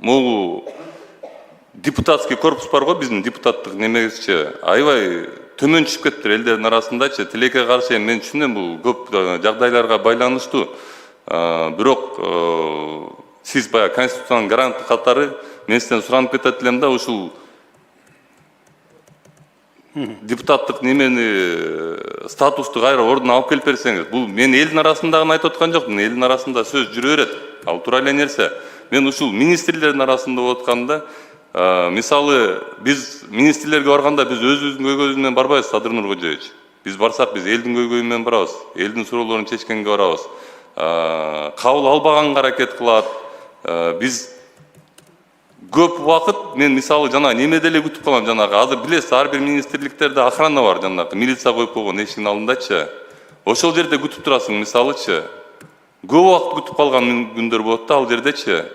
могу депутатский корпус бар ғой, біздің депутаттық немегізше аябай төмен түшүп кетиптир элдердин арасындачы. Тилекке каршы мен түшүнөм, бул көп жагдайларга байланыштуу. Бирок сиз баягы конституциянын гаранты катары мен сизден суранып кетет элем да, ушул депутаттык немени статусту кайра ордуна алып келип берсеңиз. Бул мен элдин арасындагыны айтып аткан жокмун. Элдин арасында сөз жүрө берет. Ал туура эле нерсе. Мен ушул министрлердин арасында болуп атканда, мисалы биз министрлерге барганда биз өзүбүздүн көйгөйүбүз менен барбайбыз, Садыр Нуркожоевич. Биз барсак биз элдин көйгөйү менен барабыз, элдин суроолорун чечкенге барабыз. Кабыл албаганга аракет кылат. Биз көп убакыт мен мисалы жана немеде эле күтүп калам, жанагы азыр билесиз, ар бир министрликтерде охрана бар, жанагы милиция коюп койгон эшиктин алдындачы. Ошол жерде күтүп турасың, мисалычы. Көп убакыт күтүп калган күндөр болот да ал жердечи.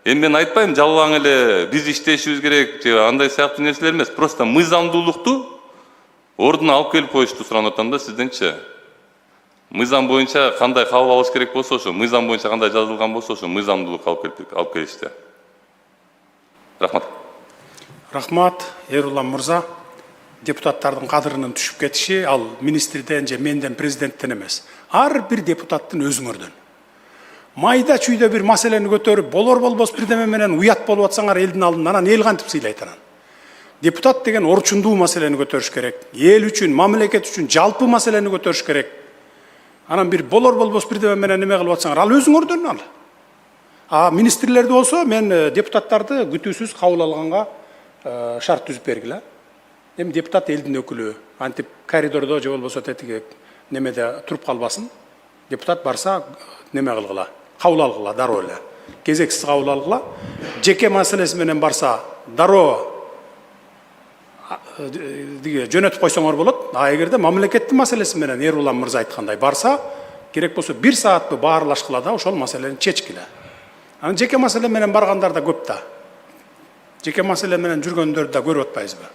Эми мен айтпайм, жалаң эле биз иштешибиз керек, же андай сыяктуу нерселер эмес, просто мыйзамдуулукту ордуна алып келип коюшту суранып атам да сизденчи. Мыйзам боюнча кандай кабыл алыш керек болсо ошо, мыйзам боюнча кандай жазылган болсо ошо мыйзамдуулук алып келишти. Рахмат. Рахмат, Эрулан мырза. Депутаттардын кадырынын түшүп кетиши ал министрден же менден, президенттен эмес. Ар бир депутаттын өзүңөрдөн. Майда чүйдө бир маселени көтөрүп, болор болбос бирдеме менен уят болуп атсаңар элдин алдында, анан эл кантип сыйлайт анан. Депутат деген орчундуу маселени көтөрүш керек. Эл үчүн, мамлекет үчүн жалпы маселени көтөрүш керек. Анан бир болор болбос бирдеме менен неме кылып атсаңар, ал өзүңөрдөн ал. Министрлерди болсо мен депутаттарды күтүүсүз кабыл алганга шарт түзүп бергиле. Эми депутат элдин өкүлү, антип коридордо же болбосо тетиги немеде туруп калбасын. Депутат барса неме кылгыла, кабыл алгыла дароо эле. Кезексиз кабыл алгыла. Жеке маселеси менен барса дароо жөнөтүп койсоңор болот. Эгерде мамлекеттин маселеси менен Эрулан мырза айткандай барса, керек болсо 1 саатты баарлашкыла да ошол маселени чечкиле. Анан жеке маселе менен баргандар да көп да. Жеке маселе менен жүргөндөрдү да көрүп атпайбызбы?